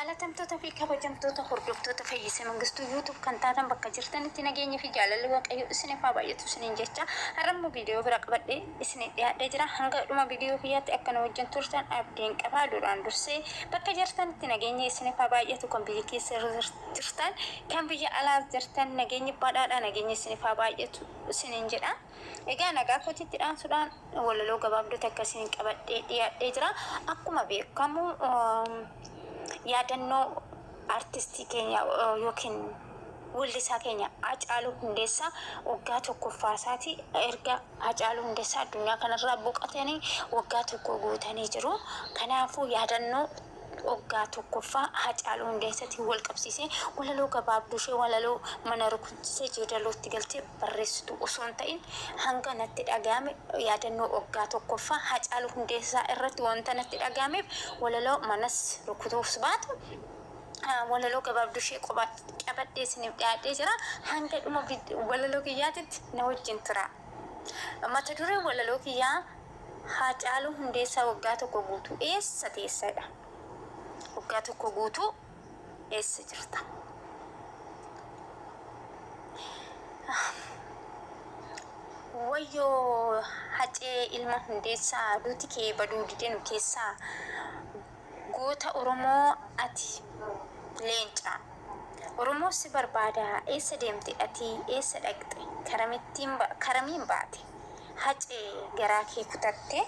jaalatamtoota fi kabajamtoota hordoftoota Fayyisee Mangistuu YouTube kan taatan bakka jirtanitti nageenya fi jaalalli Waaqayyo isiniif haa baay'atu isiniin jecha har'ammoo viidiyoo bira qabadhee isinii dhiyaadhee jira. Hanga dhuma viidiyoo kiyyaatti akkana wajjin turtan abdiin qaba. Duraan dursee bakka jirtanitti nageenya isiniif haa baay'atu. Kan biyya keessa jirtan kan biyya alaa jirtan nageenya badhaadhaa nageenya isiniif haa baay'atu isiniin jedha. Egaa nagaa kootitti dhaansuudhaan walaloo gabaabduu akkasiin qabadhee dhiyaadhee jira. Akkuma beekamu yaadannoo artistii keenya yookiin weellisaa keenya Hacaaluu Hundeessaa waggaa tokkoffaasaati. Erga Hacaaluu Hundeessaa addunyaa kanarraa boqotanii waggaa tokko guutanii jiru. Kanaafuu yaadannoo waggaa tokkoffaa Hacaaluu Hundeessaatti wal qabsiisee walaloo gabaabduu ishee walaloo mana rukuchisee jeedalootti galtee barreessitu osoo hin ta'in hanga natti dhagahame yaadannoo waggaa tokkoffaa Hacaaluu Hundeessaa irratti wanta natti dhagahameef walaloo manas rukutuuf baatu walaloo gabaabduu ishee qabadhee isiniif dhiyaadhee jira. Hanga dhuma walaloo kiyyaatitti na wajjin tura. Mata dureen walaloo kiyyaa Hacaaluu Hundeessaa waggaa tokko guutuu eessa teessadha? Waggaa tokko guutuu eessa jirta? Wayyoo Hacee ilma Hundeessaa duuti kee baduu didenu keessaa goota Oromoo ati leencaa. Oromoo si barbaada eessa deemte ati eessa dhaqxe karamiin baate? Hacee garaa kee kutatte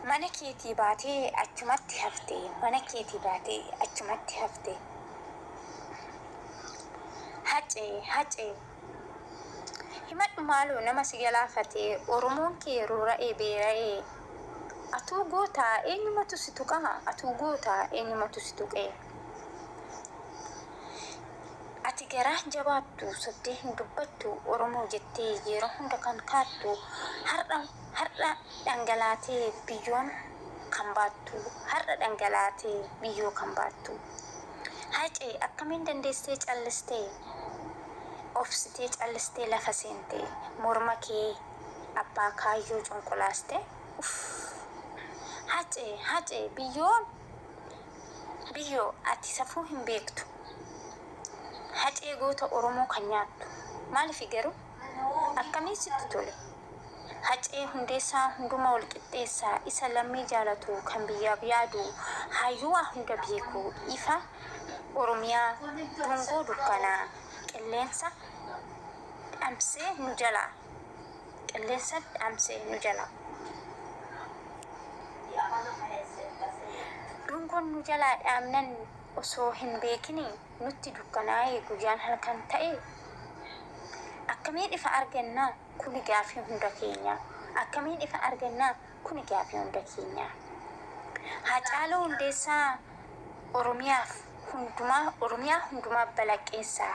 mana keetii baatee achumatti hafte mana keetii baatee achumatti hafte. Hacee himadhu maaloo nama si galaafate Oromoon kee roora'ee beera'ee atuu gootaa eenyumatu si tuqaa atuu gootaa eenyumatu si tuqee. Ati garaa jabaattu soddee hin dubbattu Oromoo jettee yeroo hunda kan kaattu har'a dhangalaatee biyyoon kan baattu har'a dhangalaatee biyyoo kan baattu. Hacee akkamiin dandeessee callistee ofsitee callistee lafa seentee morma kee abbaa kaayyoo cunqulaaste. Hacee biyyoo ati safuu hin beektu. Hacee goota Oromoo kan nyaattu maaliif garuu akkamiin sitti tole? Hacee Hundeessaa hunduma wal qixxeessaa isa lammii jaalatu kan biyyaaf yaadu hayyuu hunda beeku ifa Oromiyaa dungoo dukkanaa qilleensa dhamsee nu jala. Dungoon nu jalaa dhaamnan osoo hin beekini nutti dukkanaa'ee guyyaan halkan ta'e akkamiin ifa argannaa kuni gaafii hunda keenya. Akkamiin ifa argannaa kuni gaafii hunda keenya. Hacaaluu Hundeessaa Oromiyaa hundumaa balaqqeessaa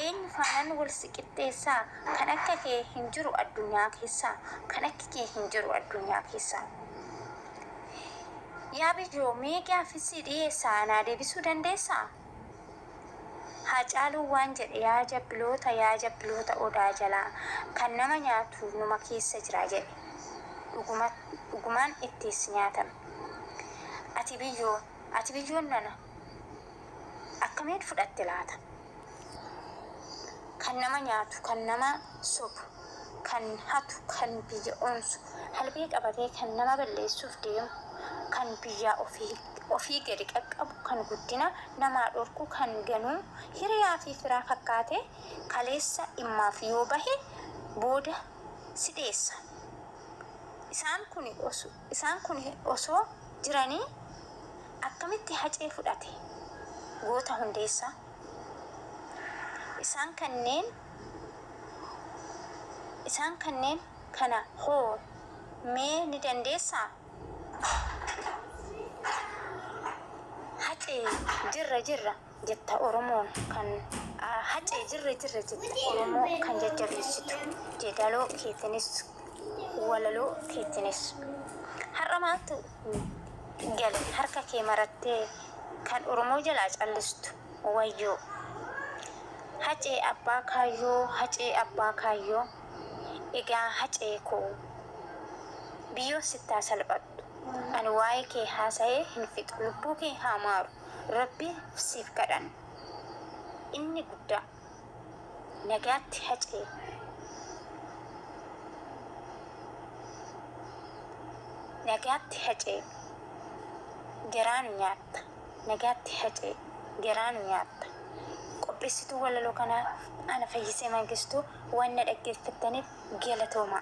eenyu faanaan wal siqixxeessaa kan akka kee hin jiru addunyaa keessaa kan akka kee hin jiru addunyaa keessaa. Yaa biyyoo mee gaaffii dhiyeessaa naa deebisuu dandeessaa? Hacaaluu waan jedhe yaa jabbiloota odaa jalaa kan nama nyaatu numa keessa jira jedhe dhugumaan ittis nyaatame. Ati biyyoon nana akkamiin fudhatte laata? Kan nama nyaatu kan nama sobu kan hatu kan biyya onsu halbee qabatee kan nama balleessuuf deemu kan biyya ofii gadi qaqqabu kan guddina namaa dhorku kan ganuu hiriyaa fi firaa fakkaate kaleessa dhimmaaf yoo bahe booda si dheessa. Isaan kun osoo jiranii akkamitti Hacee fudhate goota Hundeessaa? Isaan kanneen kana hoo mee ni dandeessaa? Hacee jirra jetta Oromoon kan Hacee jirra jetta Oromoo kan jajjabeessitu jeedaloo keetinis walaloo keetinis har'a maaltu gale harka kee marattee kan Oromoo jalaa callistu wayyoo. Hacee abbaa kaayyoo egaa Hacee koo biyyoo sittaa salphadhu ani waa'ee kee haasa'ee hin fixu lubbuu kee haa maaru rabbi siif kadhan inni guddaa nagaatti hacee nagaatti hacee garaanu nyaatta nagaatti hacee garaanu nyaatta qopheessituu walaloo kanaa ana fayyisee mangistuu wanna dhaggeeffattaniif galatooma.